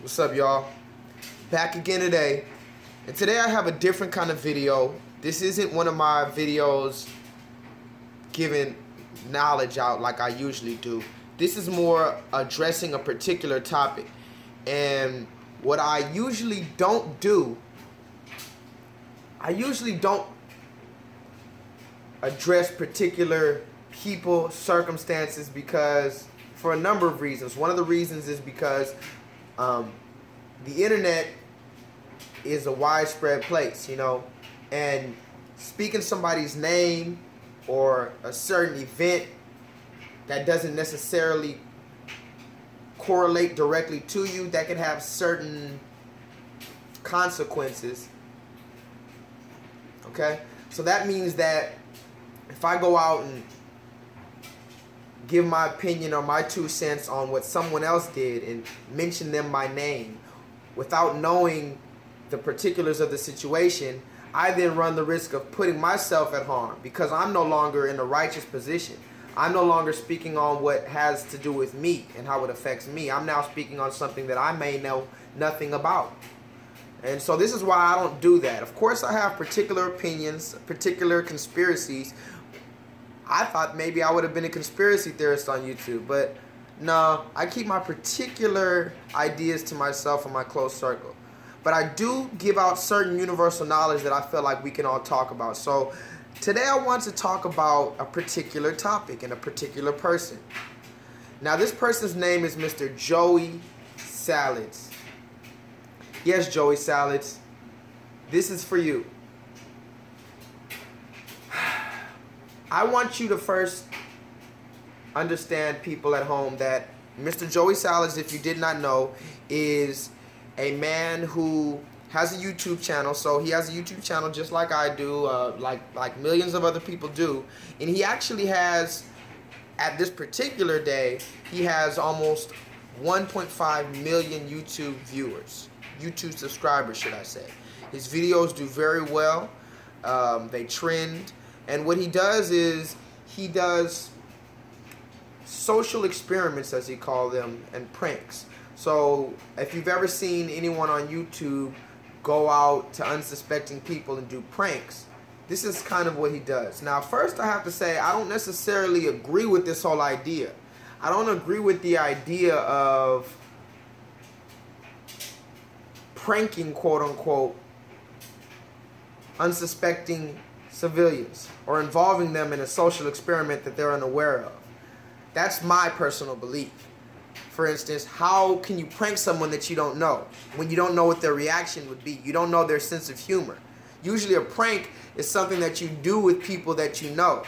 What's up, y'all? Back again today. And today I have a different kind of video. This isn't one of my videos giving knowledge out like I usually do. This is more addressing a particular topic. And what I usually don't do, I usually don't address particular people, circumstances, because for a number of reasons. One of the reasons is because the internet is a widespread place, you know, and speaking somebody's name or a certain event that doesn't necessarily correlate directly to you, that can have certain consequences. Okay, so that means that if I go out and give my opinion or my 2 cents on what someone else did and mention them by name without knowing the particulars of the situation, I then run the risk of putting myself at harm because I'm no longer in a righteous position. I'm no longer speaking on what has to do with me and how it affects me. I'm now speaking on something that I may know nothing about. And so this is why I don't do that. Of course, I have particular opinions, particular conspiracies. I thought maybe I would have been a conspiracy theorist on YouTube, but no, I keep my particular ideas to myself and my close circle. But I do give out certain universal knowledge that I feel like we can all talk about. So today I want to talk about a particular topic and a particular person. Now this person's name is Mr. Joey Salads. Yes, Joey Salads, this is for you. I want you to first understand, people at home, that Mr. Joey Salads, if you did not know, is a man who has a YouTube channel. So he has a YouTube channel just like I do, like millions of other people do. And he actually has, at this particular day, he has almost 1.5 million YouTube viewers. YouTube subscribers, should I say. His videos do very well. They trend. And what he does is he does social experiments, as he calls them, and pranks. So if you've ever seen anyone on YouTube go out to unsuspecting people and do pranks, this is kind of what he does. Now, first I have to say I don't necessarily agree with this whole idea. I don't agree with the idea of pranking, quote unquote, unsuspecting civilians or involving them in a social experiment that they're unaware of. That's my personal belief. For instance, how can you prank someone that you don't know when you don't know what their reaction would be? You don't know their sense of humor. Usually a prank is something that you do with people that you know.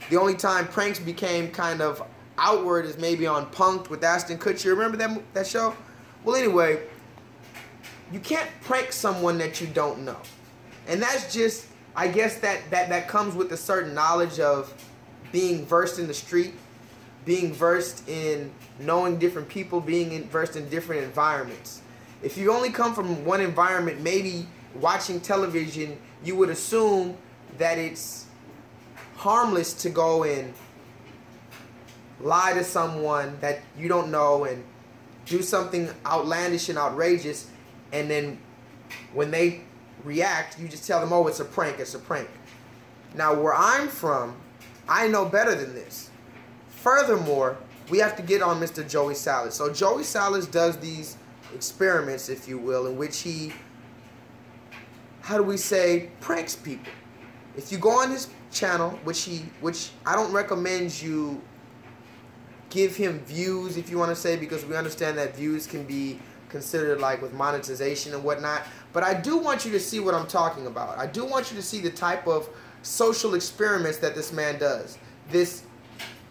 The only time pranks became kind of outward is maybe on Punk'd with Ashton Kutcher. Remember that show? Well, anyway, you can't prank someone that you don't know. And that's just, I guess that comes with a certain knowledge of being versed in the street, being versed in knowing different people, being versed in different environments. If you only come from one environment, maybe watching television, you would assume that it's harmless to go and lie to someone that you don't know and do something outlandish and outrageous, and then when they react, you just tell them, oh, it's a prank, it's a prank. Now, where I'm from, I know better than this. Furthermore, we have to get on Mr. Joey Salads. So Joey Salads does these experiments, if you will, in which he, how do we say, pranks people. If you go on his channel, which I don't recommend you give him views, if you want to say, because we understand that views can be considered like with monetization and whatnot. But I do want you to see what I'm talking about. I do want you to see the type of social experiments that this man does. This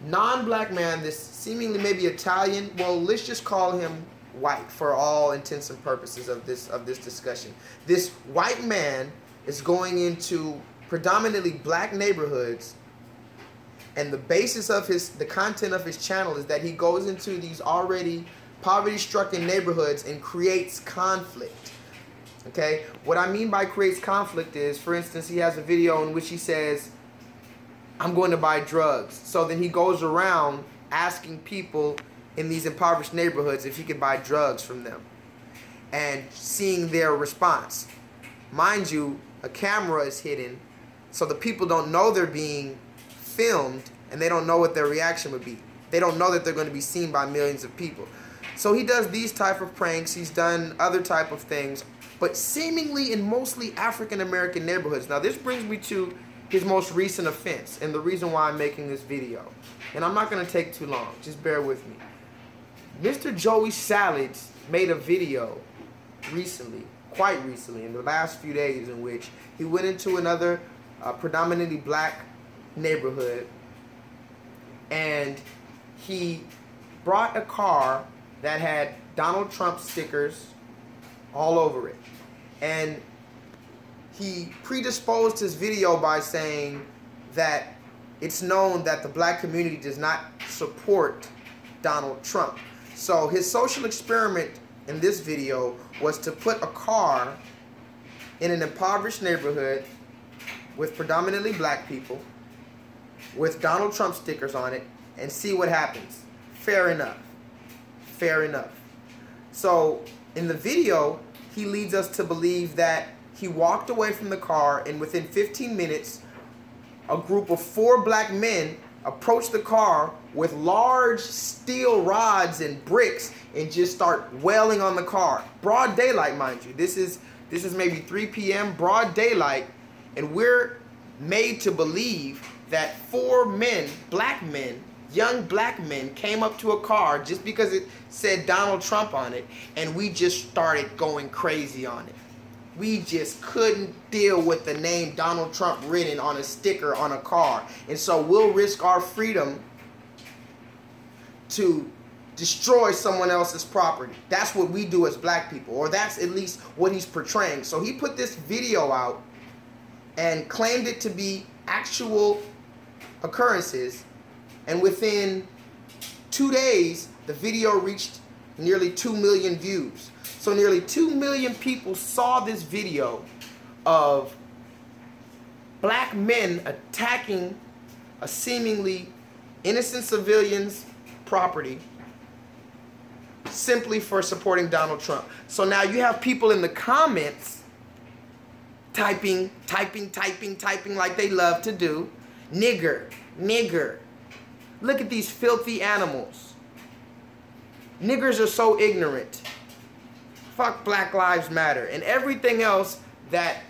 non-black man, this seemingly maybe Italian, well, let's just call him white for all intents and purposes of this discussion. This white man is going into predominantly black neighborhoods, and the basis of the content of his channel is that he goes into these already poverty-stricken neighborhoods and creates conflict. Okay? What I mean by creates conflict is, for instance, he has a video in which he says, I'm going to buy drugs. So then he goes around asking people in these impoverished neighborhoods if he could buy drugs from them, and seeing their response. Mind you, a camera is hidden, so the people don't know they're being filmed, and they don't know what their reaction would be. They don't know that they're going to be seen by millions of people. So he does these type of pranks. He's done other type of things, but seemingly in mostly African American neighborhoods. Now this brings me to his most recent offense and the reason why I'm making this video. And I'm not going to take too long. Just bear with me. Mr. Joey Salads made a video recently, quite recently, in the last few days, in which he went into another predominantly black neighborhood, and he brought a car that had Donald Trump stickers all over it. And he predisposed his video by saying that it's known that the black community does not support Donald Trump. So his social experiment in this video was to put a car in an impoverished neighborhood with predominantly black people with Donald Trump stickers on it and see what happens. Fair enough. Fair enough. So in the video, he leads us to believe that he walked away from the car, and within 15 minutes, a group of 4 black men approached the car with large steel rods and bricks and just start wailing on the car. Broad daylight, mind you. This is maybe 3 p.m., broad daylight, and we're made to believe that 4 men, black men, young black men, came up to a car just because it said Donald Trump on it, and we just started going crazy on it. We just couldn't deal with the name Donald Trump written on a sticker on a car. And so we'll risk our freedom to destroy someone else's property. That's what we do as black people, or that's at least what he's portraying. So he put this video out and claimed it to be actual occurrences, and within 2 days the video reached nearly 2 million views. So nearly 2 million people saw this video of black men attacking a seemingly innocent civilian's property simply for supporting Donald Trump. So now you have people in the comments typing like they love to do. Nigger, nigger. Look at these filthy animals. Niggers are so ignorant. Fuck Black Lives Matter. And everything else that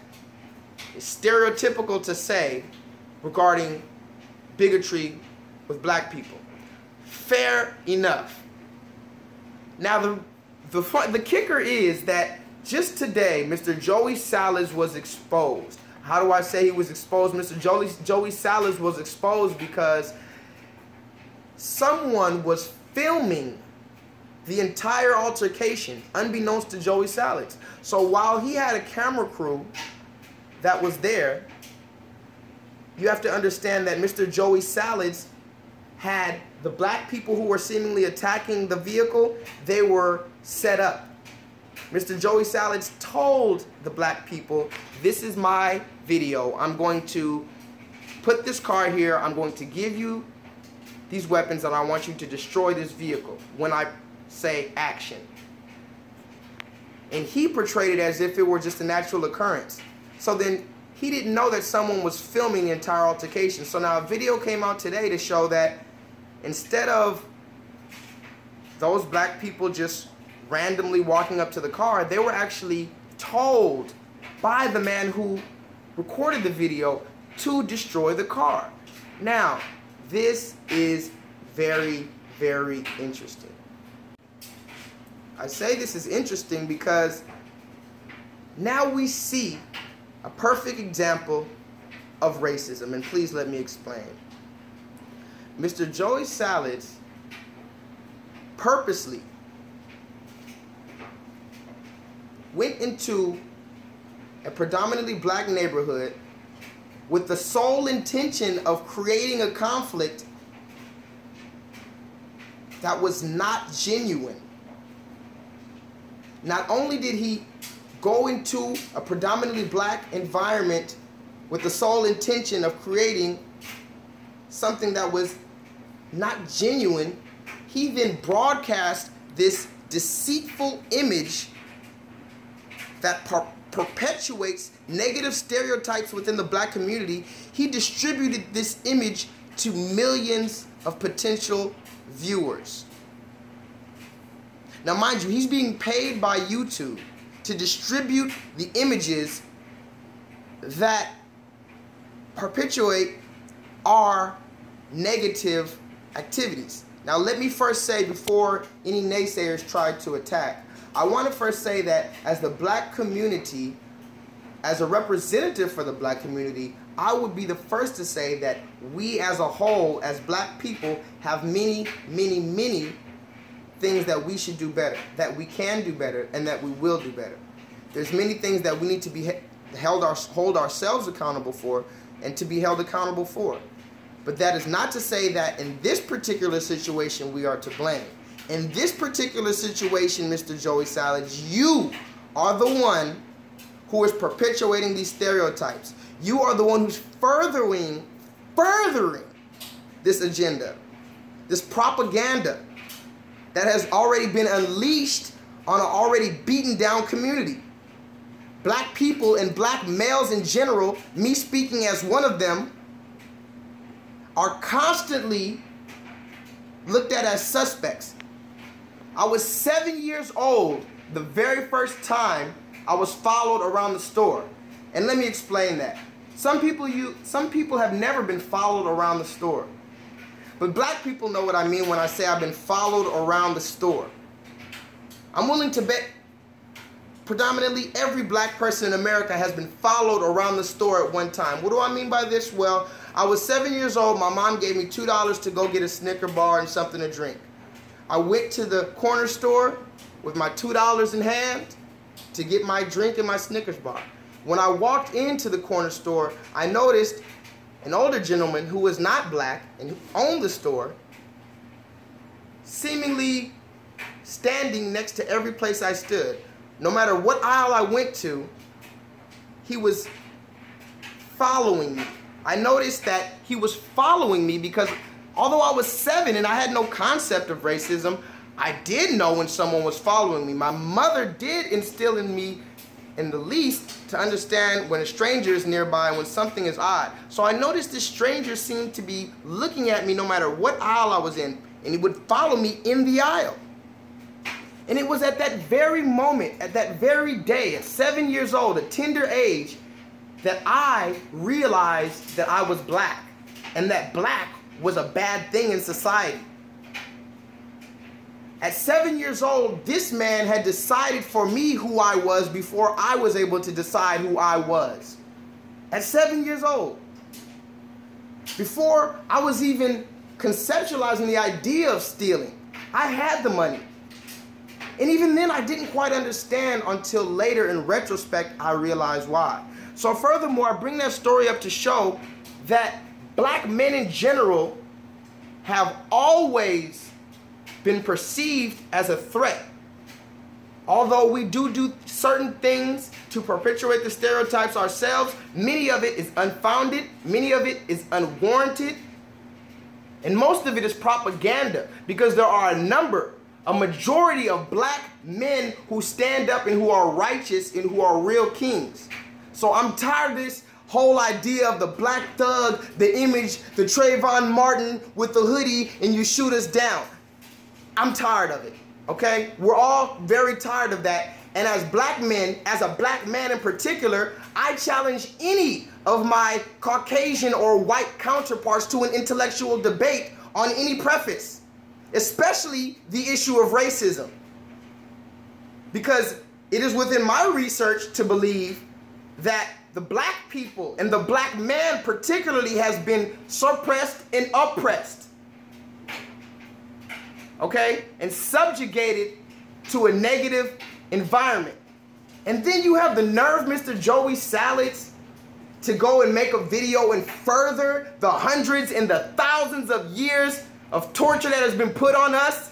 is stereotypical to say regarding bigotry with black people. Fair enough. Now the kicker is that just today, Mr. Joey Salads was exposed. How do I say he was exposed? Mr. Joey Salads was exposed because someone was filming the entire altercation, unbeknownst to Joey Salads. So while he had a camera crew that was there, you have to understand that Mr. Joey Salads had the black people who were seemingly attacking the vehicle, they were set up. Mr. Joey Salads told the black people, this is my video. I'm going to put this car here. I'm going to give you these weapons and I want you to destroy this vehicle when I say action. And he portrayed it as if it were just a natural occurrence. So then he didn't know that someone was filming the entire altercation. So now a video came out today to show that instead of those black people just randomly walking up to the car, they were actually told by the man who recorded the video to destroy the car. Now, this is very, very interesting. I say this is interesting because now we see a perfect example of racism, and please let me explain. Mr. Joey Salads purposely went into a predominantly black neighborhood with the sole intention of creating a conflict that was not genuine. Not only did he go into a predominantly black environment with the sole intention of creating something that was not genuine, he then broadcast this deceitful image that perpetuates negative stereotypes within the black community. He distributed this image to millions of potential viewers. Now, mind you, he's being paid by YouTube to distribute the images that perpetuate our negative activities. Now, let me first say, before any naysayers try to attack, I want to first say that as the black community, as a representative for the black community, I would be the first to say that we as a whole, as black people, have many, many, many things that we should do better, that we can do better, and that we will do better. There's many things that we need to be hold ourselves accountable for and to be held accountable for. But that is not to say that in this particular situation we are to blame. In this particular situation, Mr. Joey Salads, you are the one who is perpetuating these stereotypes. You are the one who's furthering this agenda, this propaganda that has already been unleashed on an already beaten down community. Black people and black males in general, me speaking as one of them, are constantly looked at as suspects. I was 7 years old the very first time I was followed around the store. And let me explain that. Some people have never been followed around the store. But black people know what I mean when I say I've been followed around the store. I'm willing to bet predominantly every black person in America has been followed around the store at one time. What do I mean by this? Well, I was 7 years old. My mom gave me $2 to go get a Snicker bar and something to drink. I went to the corner store with my $2 in hand to get my drink and my Snickers bar. When I walked into the corner store, I noticed an older gentleman who was not black and who owned the store, seemingly standing next to every place I stood. No matter what aisle I went to, he was following me. I noticed that he was following me because although I was 7 and I had no concept of racism, I did know when someone was following me. My mother did instill in me, in the least, to understand when a stranger is nearby and when something is odd. So I noticed this stranger seemed to be looking at me no matter what aisle I was in, and he would follow me in the aisle. And it was at that very moment, at that very day, at 7 years old, a tender age, that I realized that I was black and that black was a bad thing in society. At 7 years old, this man had decided for me who I was before I was able to decide who I was. At 7 years old. Before I was even conceptualizing the idea of stealing, I had the money. And even then, I didn't quite understand until later in retrospect, I realized why. So furthermore, I bring that story up to show that black men in general have always been perceived as a threat. Although we do certain things to perpetuate the stereotypes ourselves, many of it is unfounded, many of it is unwarranted, and most of it is propaganda because there are a majority of black men who stand up and who are righteous and who are real kings. So I'm tired of this whole idea of the black thug, the image, the Trayvon Martin with the hoodie, and you shoot us down. I'm tired of it, okay? We're all very tired of that. And as black men, as a black man in particular, I challenge any of my Caucasian or white counterparts to an intellectual debate on any preface, especially the issue of racism. Because it is within my research to believe that the black people and the black man particularly has been suppressed and oppressed. Okay? And subjugated to a negative environment. And then you have the nerve, Mr. Joey Salads, to go and make a video and further the hundreds and the thousands of years of torture that has been put on us.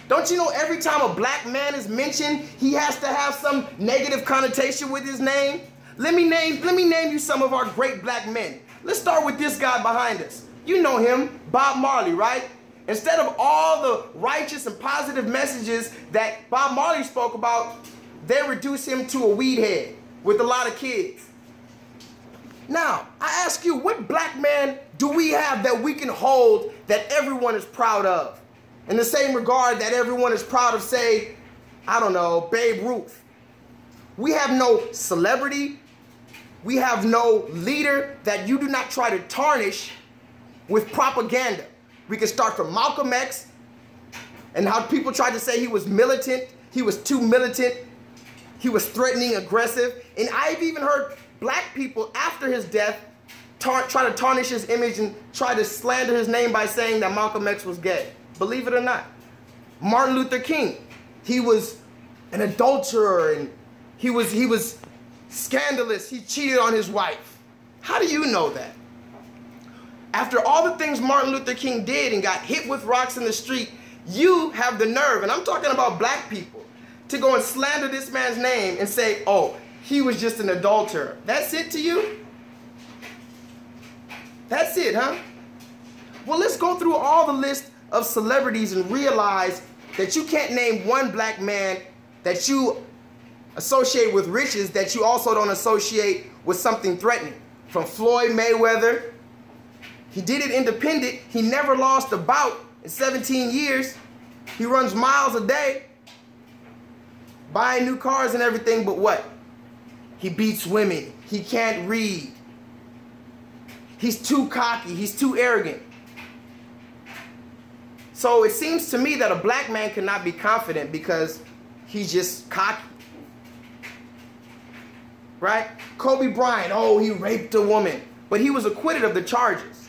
Don't you know every time a black man is mentioned, he has to have some negative connotation with his name? Let me name you some of our great black men. Let's start with this guy behind us. You know him, Bob Marley, right? Instead of all the righteous and positive messages that Bob Marley spoke about, they reduce him to a weed head with a lot of kids. Now, I ask you, what black man do we have that we can hold that everyone is proud of? In the same regard that everyone is proud of, say, I don't know, Babe Ruth. We have no celebrity. We have no leader that you do not try to tarnish with propaganda. We can start from Malcolm X and how people tried to say he was militant. He was too militant. He was threatening, aggressive. And I've even heard black people after his death try to tarnish his image and try to slander his name by saying that Malcolm X was gay. Believe it or not. Martin Luther King, he was an adulterer and he was scandalous. He cheated on his wife. How do you know that? After all the things Martin Luther King did and got hit with rocks in the street, you have the nerve, and I'm talking about black people, to go and slander this man's name and say, oh, he was just an adulterer. That's it to you? That's it, huh? Well, let's go through all the list of celebrities and realize that you can't name one black man that you associate with riches that you also don't associate with something threatening. From Floyd Mayweather, he did it independent. He never lost a bout in 17 years. He runs miles a day, buying new cars and everything, but what? He beats women. He can't read. He's too cocky. He's too arrogant. So it seems to me that a black man cannot be confident because he's just cocky. Right? Kobe Bryant, oh, he raped a woman, but he was acquitted of the charges.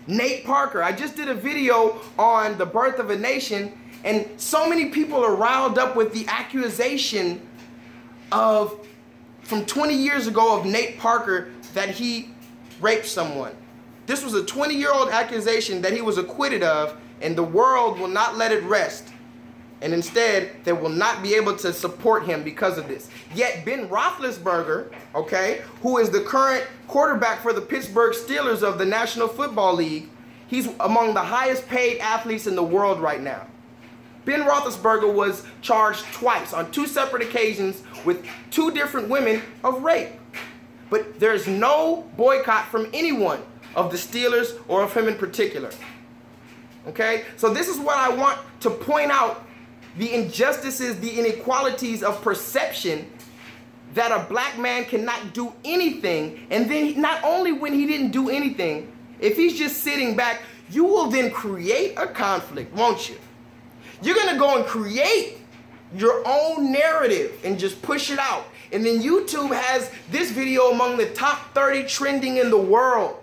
Nate Parker, I just did a video on the birth of a nation, and so many people are riled up with the accusation of, from 20 years ago, of Nate Parker that he raped someone. This was a 20-year-old accusation that he was acquitted of, and the world will not let it rest. And instead, they will not be able to support him because of this. Yet Ben Roethlisberger, okay, who is the current quarterback for the Pittsburgh Steelers of the National Football League, he's among the highest paid athletes in the world right now. Ben Roethlisberger was charged twice on 2 separate occasions with 2 different women of rape. But there's no boycott from anyone of the Steelers or of him in particular. Okay? So this is what I want to point out, the injustices, the inequalities of perception, that a black man cannot do anything, and then not only when he didn't do anything, if he's just sitting back, you will then create a conflict, won't you? You're gonna go and create your own narrative and just push it out. And then YouTube has this video among the top 30 trending in the world.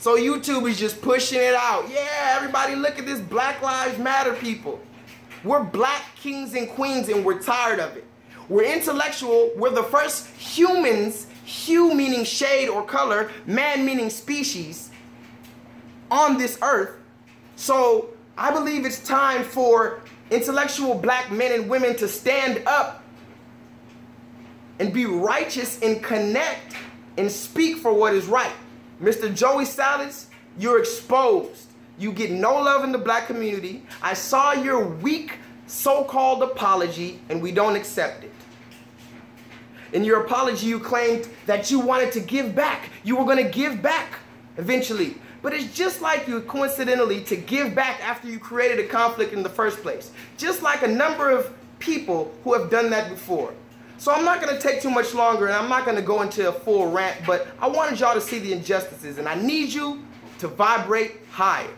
So YouTube is just pushing it out. Yeah, everybody look at this Black Lives Matter people. We're black kings and queens and we're tired of it. We're intellectual. We're the first humans, hue meaning shade or color, man meaning species, on this earth. So I believe it's time for intellectual black men and women to stand up and be righteous and connect and speak for what is right. Mr. Joey Salas, you're exposed. You get no love in the black community. I saw your weak so-called apology and we don't accept it. In your apology, you claimed that you wanted to give back. You were going to give back eventually. But it's just like you coincidentally to give back after you created a conflict in the first place. Just like a number of people who have done that before. So I'm not going to take too much longer and I'm not going to go into a full rant, but I wanted y'all to see the injustices and I need you to vibrate higher.